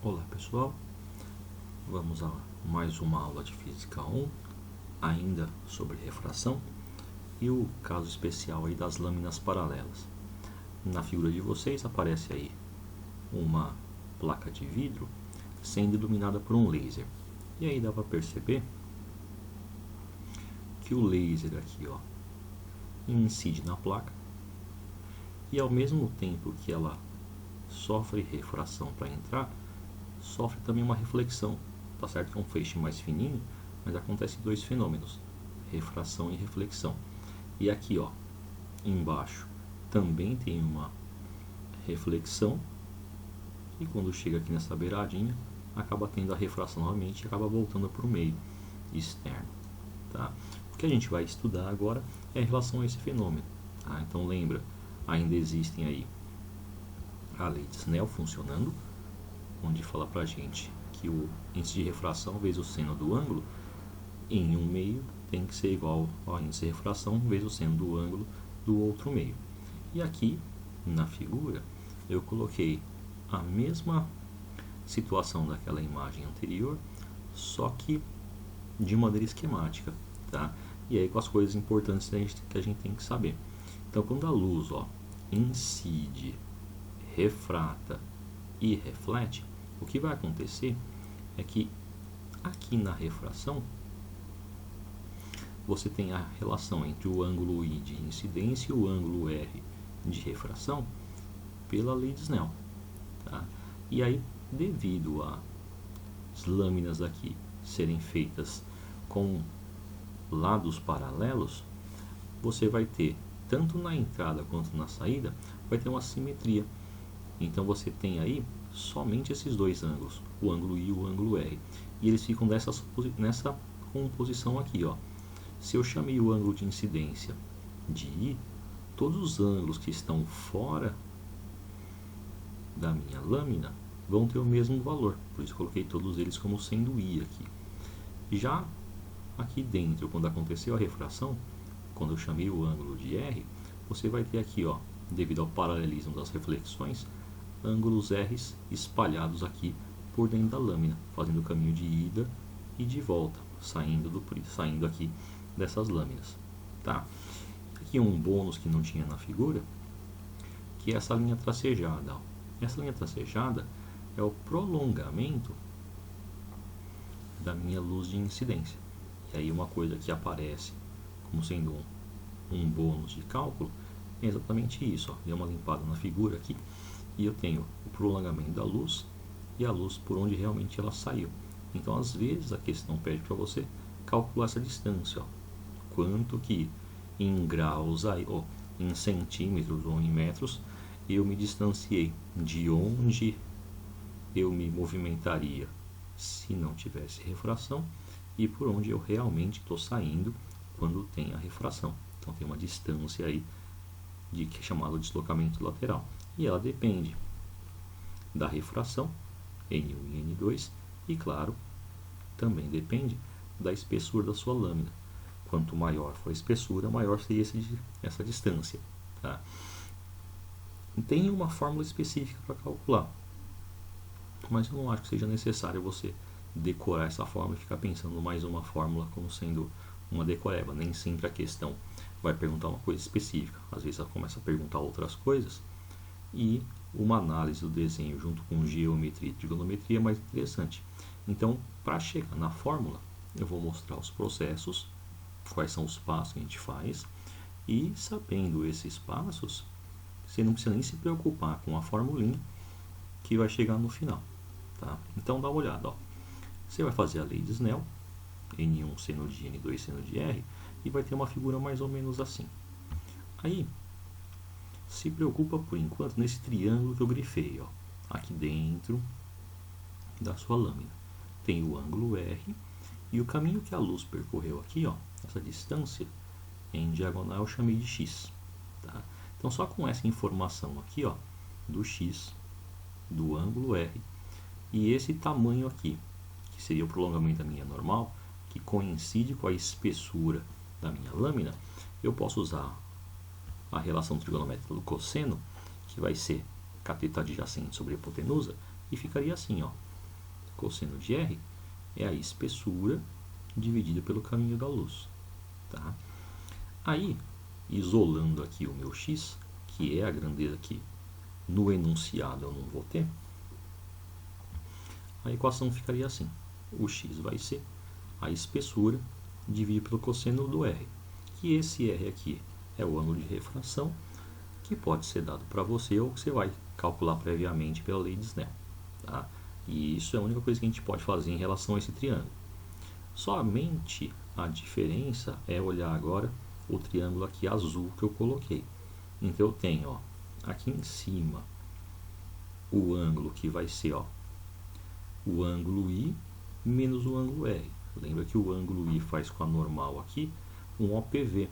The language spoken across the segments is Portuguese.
Olá pessoal, vamos a mais uma aula de Física 1, ainda sobre refração e o caso especial aí das lâminas paralelas. Na figura de vocês aparece aí uma placa de vidro sendo iluminada por um laser. E aí dá para perceber que o laser aqui incide na placa e ao mesmo tempo que ela sofre refração para entrar, sofre também uma reflexão, tá certo que é um feixe mais fininho, mas acontece dois fenômenos, refração e reflexão. E aqui embaixo também tem uma reflexão e quando chega aqui nessa beiradinha acaba tendo a refração novamente e acaba voltando para o meio externo, tá? O que a gente vai estudar agora é em relação a esse fenômeno, tá? Então lembra, ainda existem aí a lei de Snell funcionando, onde fala pra gente que o índice de refração vezes o seno do ângulo em um meio tem que ser igual ao índice de refração vezes o seno do ângulo do outro meio. E aqui na figura eu coloquei a mesma situação daquela imagem anterior, só que de maneira esquemática, tá? E aí com as coisas importantes que a gente tem que saber. Então quando a luz incide, refrata e reflete, o que vai acontecer é que aqui na refração você tem a relação entre o ângulo I de incidência e o ângulo R de refração pela lei de Snell, tá? E aí, devido às lâminas aqui serem feitas com lados paralelos, você vai ter, tanto na entrada quanto na saída, vai ter uma simetria. Então você tem aí somente esses dois ângulos, o ângulo I e o ângulo R, e eles ficam nessa composição aqui, Se eu chamei o ângulo de incidência de I, todos os ângulos que estão fora da minha lâmina vão ter o mesmo valor, por isso coloquei todos eles como sendo I aqui. Já aqui dentro, quando aconteceu a refração, quando eu chamei o ângulo de R, você vai ter aqui, devido ao paralelismo das reflexões, ângulos R's espalhados aqui por dentro da lâmina, fazendo o caminho de ida e de volta, saindo aqui dessas lâminas, tá? Aqui um bônus que não tinha na figura, que é essa linha tracejada. Essa linha tracejada é o prolongamento da minha luz de incidência. E aí uma coisa que aparece como sendo um bônus de cálculo é exatamente isso. Dei uma limpada na figura aqui e eu tenho o prolongamento da luz e a luz por onde realmente ela saiu. Então às vezes a questão pede para você calcular essa distância, quanto que em graus aí, em centímetros ou em metros eu me distanciei de onde eu me movimentaria se não tivesse refração e por onde eu realmente estou saindo quando tem a refração. Então tem uma distância aí que é chamado deslocamento lateral. E ela depende da refração, N1 e N2, e claro, também depende da espessura da sua lâmina. Quanto maior for a espessura, maior seria essa distância, tá? Tem uma fórmula específica para calcular, mas eu não acho que seja necessário você decorar essa fórmula e ficar pensando mais uma fórmula como sendo uma decoreba. Nem sempre a questão vai perguntar uma coisa específica, às vezes ela começa a perguntar outras coisas e uma análise do desenho junto com geometria e trigonometria é mais interessante. Então, para chegar na fórmula, eu vou mostrar os processos, quais são os passos que a gente faz, e sabendo esses passos, você não precisa nem se preocupar com a formulinha que vai chegar no final, tá? Então dá uma olhada, Você vai fazer a lei de Snell, N1 seno de N2 seno de R, e vai ter uma figura mais ou menos assim. Aí, se preocupa por enquanto nesse triângulo que eu grifei, aqui dentro da sua lâmina. Tem o ângulo R e o caminho que a luz percorreu aqui, essa distância em diagonal eu chamei de x, tá? Então só com essa informação aqui, do x, do ângulo R e esse tamanho aqui, que seria o prolongamento da minha normal, que coincide com a espessura da minha lâmina, eu posso usar a relação trigonométrica do cosseno, que vai ser cateto adjacente sobre a hipotenusa, e ficaria assim, cosseno de R é a espessura dividida pelo caminho da luz. Tá? Aí, isolando aqui o meu x, que é a grandeza que no enunciado eu não vou ter, a equação ficaria assim. O x vai ser a espessura dividido pelo cosseno do R. Que esse R aqui é o ângulo de refração, que pode ser dado para você ou que você vai calcular previamente pela lei de Snell. Tá? E isso é a única coisa que a gente pode fazer em relação a esse triângulo. Somente a diferença é olhar agora o triângulo aqui azul que eu coloquei. Então eu tenho, ó, aqui em cima o ângulo que vai ser, ó, o ângulo I menos o ângulo R. Lembra que o ângulo I faz com a normal aqui um OPV.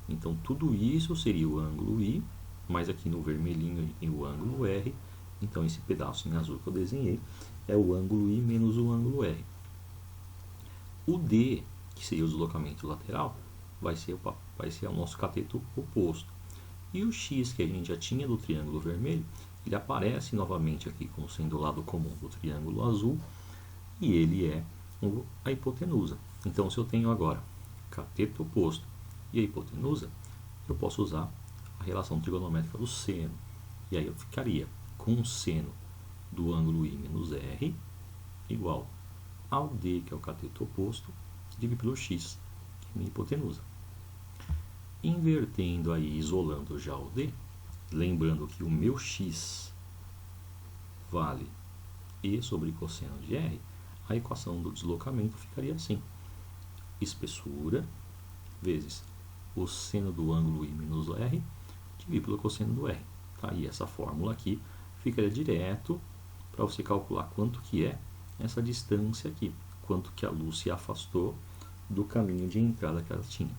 Então tudo isso seria o ângulo I, mas aqui no vermelhinho a gente tem o ângulo R. Então esse pedaço em azul que eu desenhei é o ângulo I menos o ângulo R. O D, que seria o deslocamento lateral, vai ser o nosso cateto oposto. E o X, que a gente já tinha do triângulo vermelho, ele aparece novamente aqui como sendo o lado comum do triângulo azul, e ele é a hipotenusa. Então, se eu tenho agora cateto oposto e a hipotenusa, eu posso usar a relação trigonométrica do seno. E aí eu ficaria com o seno do ângulo I menos R igual ao D, que é o cateto oposto, dividido pelo X, que é a minha hipotenusa. Invertendo aí, isolando já o D, lembrando que o meu X vale E sobre cosseno de R, a equação do deslocamento ficaria assim. Espessura vezes o seno do ângulo I menos R dividido pelo cosseno do R. Tá? E essa fórmula aqui ficaria direto para você calcular quanto que é essa distância aqui, quanto que a luz se afastou do caminho de entrada que ela tinha.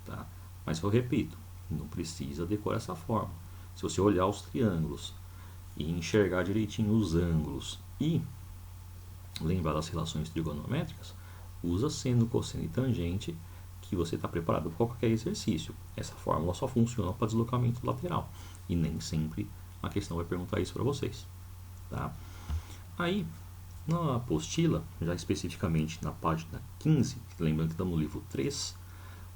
Tá? Mas eu repito, não precisa decorar essa fórmula. Se você olhar os triângulos e enxergar direitinho os ângulos e lembrar das relações trigonométricas, usa seno, cosseno e tangente, que você está preparado para qualquer exercício. Essa fórmula só funciona para deslocamento lateral e nem sempre a questão vai perguntar isso para vocês. Tá? Aí, na apostila, já especificamente na página 15, lembrando que estamos no livro 3,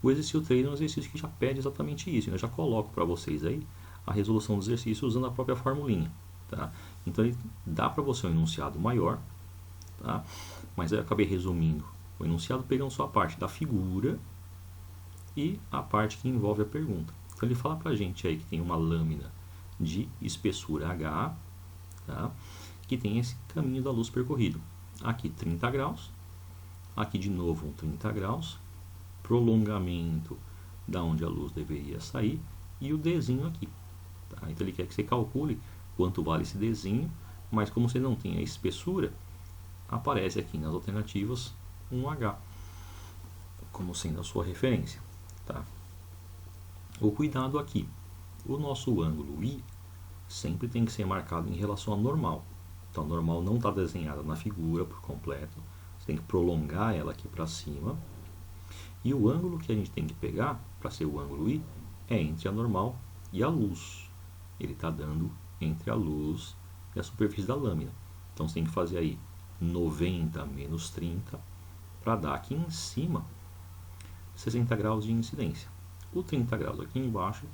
o exercício 3 é um exercício que já pede exatamente isso. Eu já coloco para vocês aí a resolução do exercício usando a própria formulinha. Tá? Então, ele dá para você um enunciado maior, tá? Mas eu acabei resumindo o enunciado pegando só a parte da figura e a parte que envolve a pergunta. Então, ele fala para a gente aí que tem uma lâmina de espessura H, tá? Que tem esse caminho da luz percorrido. Aqui 30 graus, aqui de novo 30 graus, prolongamento da onde a luz deveria sair e o Dzinho aqui. Tá? Então ele quer que você calcule quanto vale esse Dzinho, mas como você não tem a espessura, aparece aqui nas alternativas um H como sendo a sua referência. Tá? O cuidado aqui, o nosso ângulo I sempre tem que ser marcado em relação à normal. Então a normal não está desenhada na figura por completo, você tem que prolongar ela aqui para cima. E o ângulo que a gente tem que pegar para ser o ângulo I é entre a normal e a luz. Ele está dando entre a luz e a superfície da lâmina. Então você tem que fazer aí 90 menos 30 para dar aqui em cima 60 graus de incidência. O 30 graus aqui embaixo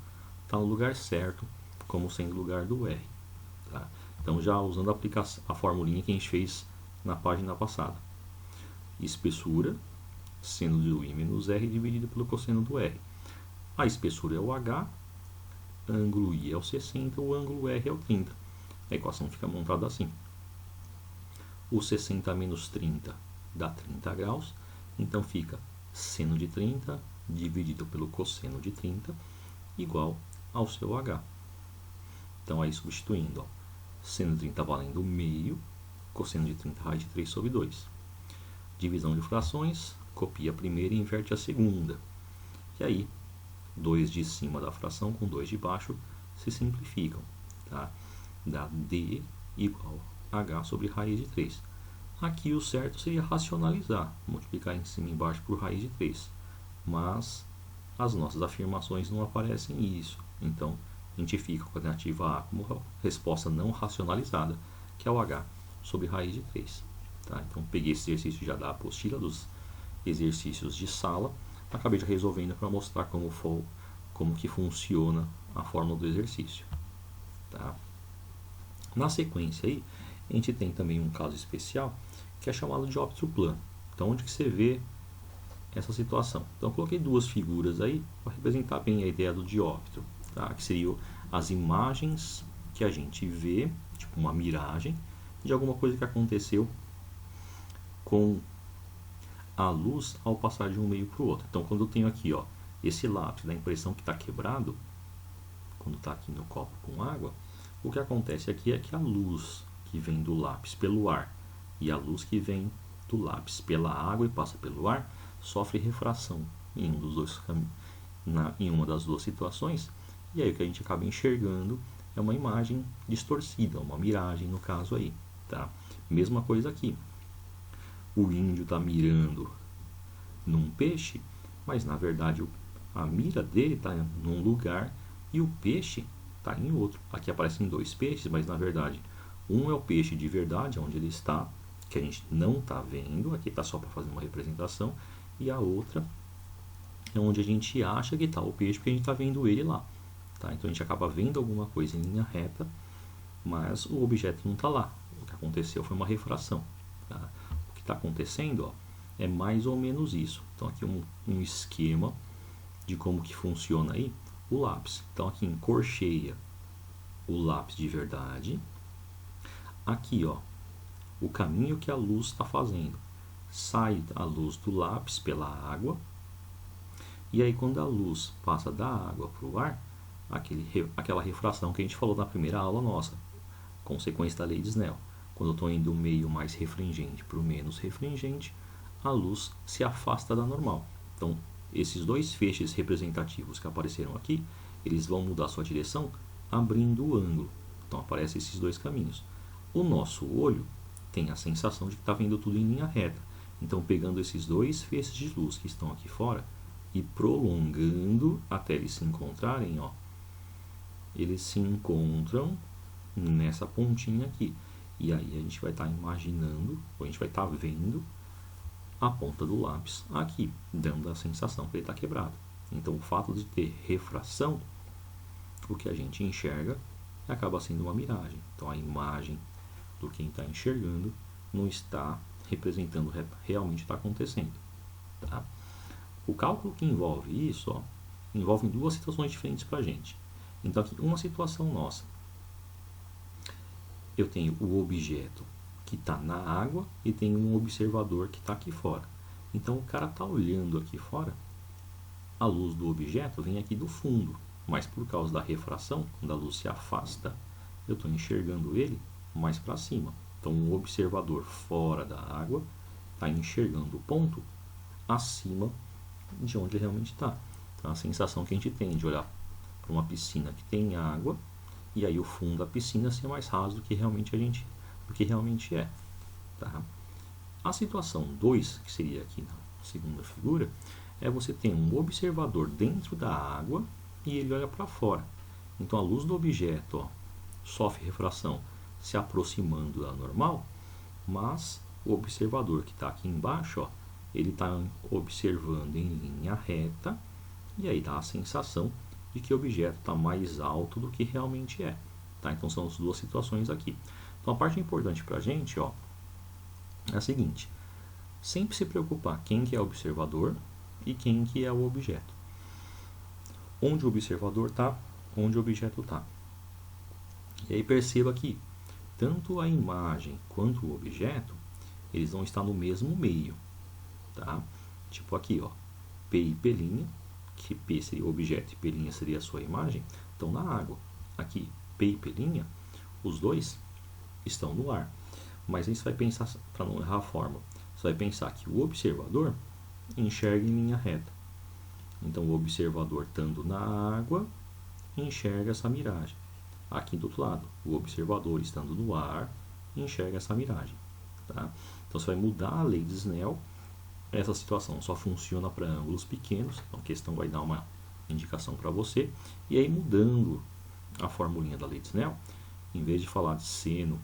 está no lugar certo, como sendo o lugar do R. Tá? Então já usando a formulinha que a gente fez na página passada. Espessura, seno do I menos R dividido pelo cosseno do R. A espessura é o H, ângulo I é o 60, o ângulo R é o 30. A equação fica montada assim. O 60 menos 30 dá 30 graus, então fica seno de 30 dividido pelo cosseno de 30 igual ao seu H. Então aí substituindo, ó, seno de 30 valendo meio, cosseno de 30 raiz de 3 sobre 2. Divisão de frações, copia a primeira e inverte a segunda. E aí, 2 de cima da fração com 2 de baixo se simplificam. Tá? Dá D igual a H sobre raiz de 3. Aqui o certo seria racionalizar, multiplicar em cima e embaixo por raiz de 3. Mas as nossas afirmações não aparecem isso. Então, a gente fica com a alternativa A como resposta não racionalizada, que é o H sobre raiz de 3. Tá? Então peguei esse exercício já da apostila dos exercícios de sala, acabei já resolvendo para mostrar como que funciona a fórmula do exercício. Tá? Na sequência aí, a gente tem também um caso especial que é chamado de óbito plano. Então onde que você vê essa situação? Então eu coloquei duas figuras aí para representar bem a ideia do dióptro, tá? Que seriam as imagens que a gente vê, tipo uma miragem, de alguma coisa que aconteceu com a luz ao passar de um meio para o outro. Então quando eu tenho aqui, ó, esse lápis da impressão que está quebrado, quando está aqui no copo com água, o que acontece aqui é que a luz que vem do lápis pelo ar e a luz que vem do lápis pela água e passa pelo ar sofre refração em em uma das duas situações, e aí o que a gente acaba enxergando é uma imagem distorcida, uma miragem no caso aí, tá? Mesma coisa aqui. O índio está mirando num peixe, mas na verdade a mira dele está num lugar e o peixe está em outro. Aqui aparecem dois peixes, mas na verdade um é o peixe de verdade, onde ele está, que a gente não está vendo, aqui está só para fazer uma representação, e a outra é onde a gente acha que está o peixe, porque a gente está vendo ele lá. Tá? Então a gente acaba vendo alguma coisa em linha reta, mas o objeto não está lá. O que aconteceu foi uma refração. Tá? O que está acontecendo, ó, é mais ou menos isso. Então aqui um esquema de como que funciona aí o lápis. Então aqui em cor cheia, o lápis de verdade. Aqui, ó, o caminho que a luz está fazendo. Sai a luz do lápis pela água, e aí quando a luz passa da água para o ar, aquela refração que a gente falou na primeira aula nossa, consequência da lei de Snell. Quando eu estou indo do meio mais refringente para o menos refringente, a luz se afasta da normal. Então, esses dois feixes representativos que apareceram aqui, eles vão mudar sua direção abrindo o ângulo. Então, aparecem esses dois caminhos. O nosso olho tem a sensação de que está vendo tudo em linha reta. Então, pegando esses dois feixes de luz que estão aqui fora e prolongando até eles se encontrarem, ó, eles se encontram nessa pontinha aqui. E aí a gente vai estar imaginando, ou a gente vai estar vendo a ponta do lápis aqui, dando a sensação que ele está quebrado. Então, o fato de ter refração, o que a gente enxerga acaba sendo uma miragem. Então, a imagem do quem está enxergando não está representando realmente está acontecendo. Tá? O cálculo que envolve isso, ó, envolve duas situações diferentes para a gente. Então, aqui, uma situação nossa. Eu tenho o objeto que está na água e tenho um observador que está aqui fora. Então, o cara está olhando aqui fora, a luz do objeto vem aqui do fundo, mas por causa da refração, quando a luz se afasta, eu estou enxergando ele mais para cima. Então, o observador fora da água está enxergando o ponto acima de onde ele realmente está. Então, a sensação que a gente tem de olhar para uma piscina que tem água e aí o fundo da piscina ser mais raso do que realmente é. Tá? A situação 2, que seria aqui na segunda figura, é você ter um observador dentro da água e ele olha para fora. Então, a luz do objeto, ó, sofre refração se aproximando da normal, mas o observador que está aqui embaixo, ó, ele está observando em linha reta e aí dá a sensação de que o objeto está mais alto do que realmente é. Tá? Então, são as duas situações aqui. Então, a parte importante para a gente, ó, é a seguinte: sempre se preocupar quem que é o observador e quem que é o objeto. Onde o observador está, onde o objeto está. E aí perceba que tanto a imagem quanto o objeto, eles vão estar no mesmo meio. Tá? Tipo aqui, ó, P e Pelinha, que P seria o objeto e Pelinha seria a sua imagem, estão na água. Aqui, P e Pelinha, os dois estão no ar. Mas aí você vai pensar, para não errar a forma, você vai pensar que o observador enxerga em linha reta. Então, o observador estando na água, enxerga essa miragem. Aqui do outro lado, o observador estando no ar, enxerga essa miragem. Tá? Então, você vai mudar a lei de Snell. Essa situação só funciona para ângulos pequenos, então a questão vai dar uma indicação para você. E aí, mudando a formulinha da lei de Snell, em vez de falar de seno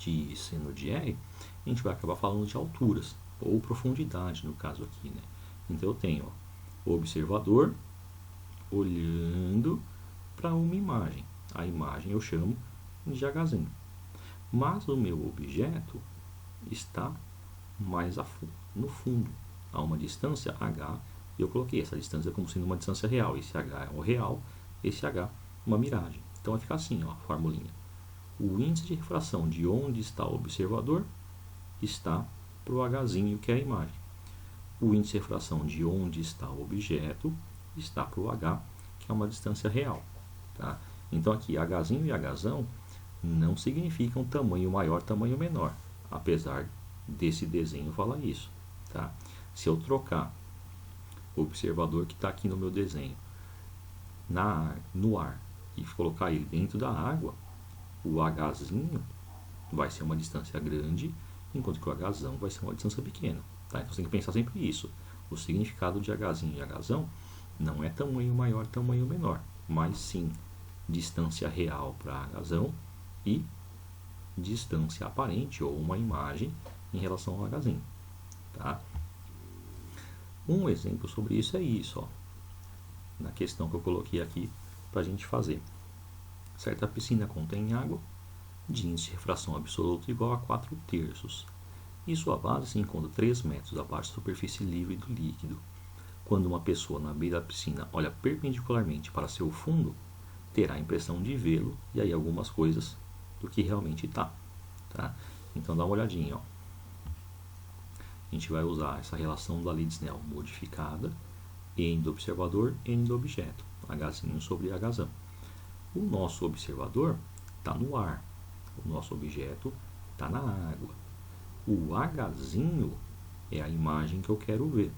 de seno de R, a gente vai acabar falando de alturas, ou profundidade no caso aqui, né? Então eu tenho o observador olhando para uma imagem. A imagem eu chamo de Hzinho. Mas o meu objeto está mais no fundo, a uma distância H. Eu coloquei essa distância como sendo uma distância real. Esse H é o real, esse H uma miragem. Então vai ficar assim, ó, a formulinha. O índice de refração de onde está o observador está para o Hzinho, que é a imagem. O índice de refração de onde está o objeto está para o H, que é uma distância real. Tá? Então aqui, Hzinho e Hzão não significam tamanho maior, tamanho menor, apesar desse desenho falar isso. Tá? Se eu trocar o observador que está aqui no meu desenho no ar e colocar ele dentro da água, o Hzinho vai ser uma distância grande, enquanto que o Hzão vai ser uma distância pequena. Tá? Então você tem que pensar sempre isso. O significado de Hzinho e Hzão não é tamanho maior, tamanho menor, mas sim distância real para Hzão e distância aparente ou uma imagem em relação ao Hzinho. Tá? Um exemplo sobre isso é isso, ó, na questão que eu coloquei aqui para a gente fazer. Certa piscina contém água de índice de refração absoluto igual a 4/3. E sua base se encontra 3 metros abaixo da superfície livre do líquido. Quando uma pessoa na beira da piscina olha perpendicularmente para seu fundo, terá a impressão de vê-lo e aí algumas coisas do que realmente está. Tá? Então dá uma olhadinha. Ó. A gente vai usar essa relação da lei de Snell modificada, N do observador, N do objeto, Hzinho sobre Hzão. O nosso observador está no ar, o nosso objeto está na água. O Hzinho é a imagem que eu quero ver.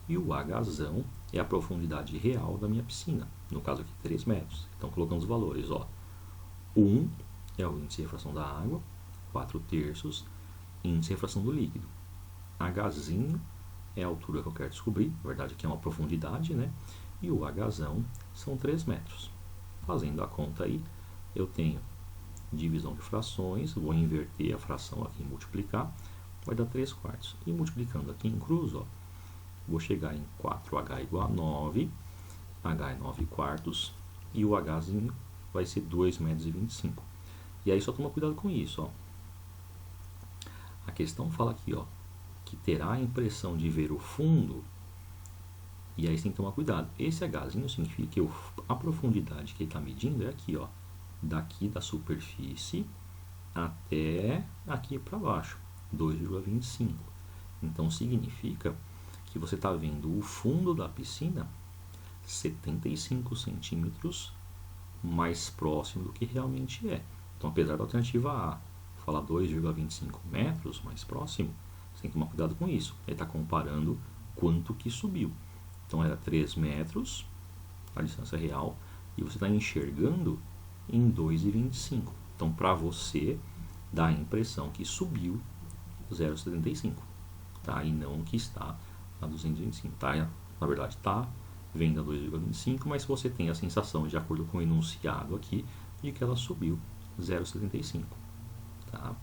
E o Hzão é a profundidade real da minha piscina. No caso aqui, 3 metros. Então, colocando os valores. Ó. 1 é o índice de refração da água. 4/3, índice de refração do líquido. Hzinho é a altura que eu quero descobrir. Na verdade, aqui é uma profundidade, né? E o Hzão são 3 metros. Fazendo a conta aí, eu tenho divisão de frações. Vou inverter a fração aqui e multiplicar. Vai dar 3/4. E multiplicando aqui em cruz, ó, vou chegar em 4H igual a 9, H é 9/4, e o Hzinho vai ser 2,25 m. E aí só toma cuidado com isso. Ó. A questão fala aqui, ó, que terá a impressão de ver o fundo, e aí você tem que tomar cuidado. Esse Hzinho significa que a profundidade que ele está medindo é aqui, ó, daqui da superfície até aqui para baixo, 2,25. Então significa que você está vendo o fundo da piscina 75 centímetros mais próximo do que realmente é. Então, apesar da alternativa A falar 2,25 metros mais próximo, você tem que tomar cuidado com isso. Ele está comparando quanto que subiu. Então, era 3 metros, a distância real, e você está enxergando em 2,25. Então, para você, dá a impressão que subiu 0,75, tá? E não que está a 225, tá? Na verdade está vendo a 2,25, mas você tem a sensação, de acordo com o enunciado aqui, de que ela subiu 0,75, tá?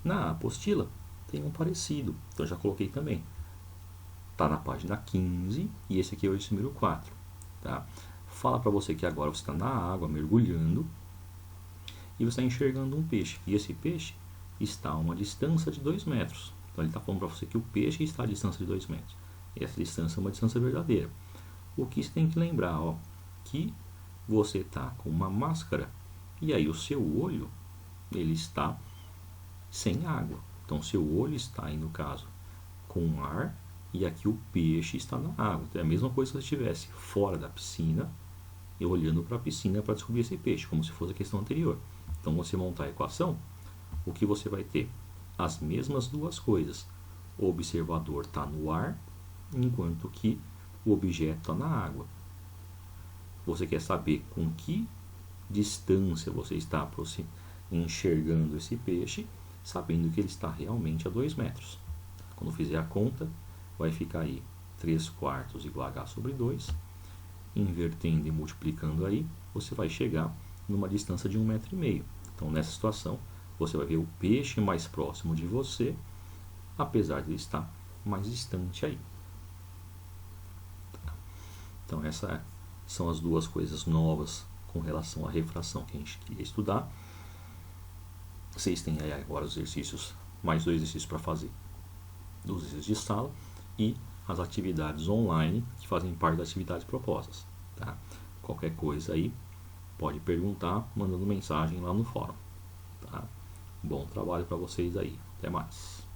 Na apostila tem um parecido, então já coloquei também. Está na página 15 e esse aqui é o exercício número 4, tá? Fala para você que agora você está na água mergulhando e você está enxergando um peixe, e esse peixe está a uma distância de 2 metros. Então ele está falando para você que o peixe está a distância de 2 metros. E essa distância é uma distância verdadeira. O que você tem que lembrar, ó, que você está com uma máscara e aí o seu olho ele está sem água. Então seu olho está aí no caso com ar e aqui o peixe está na água. Então é a mesma coisa se você estivesse fora da piscina e olhando para a piscina para descobrir esse peixe, como se fosse a questão anterior. Então você montar a equação, o que você vai ter? As mesmas duas coisas. O observador está no ar, enquanto que o objeto está na água. Você quer saber com que distância você está enxergando esse peixe, sabendo que ele está realmente a 2 metros. Quando fizer a conta, vai ficar aí 3/4 igual a H sobre 2. Invertendo e multiplicando aí, você vai chegar numa distância de 1,5 m. Então, nessa situação, Você vai ver o peixe mais próximo de você, apesar de ele estar mais distante aí. Então essas são as duas coisas novas com relação à refração que a gente queria estudar. Vocês têm aí agora os exercícios, mais 2 exercícios para fazer, dos exercícios de sala e as atividades online que fazem parte das atividades propostas. Tá? Qualquer coisa aí, pode perguntar mandando mensagem lá no fórum. Tá? Bom trabalho para vocês aí. Até mais.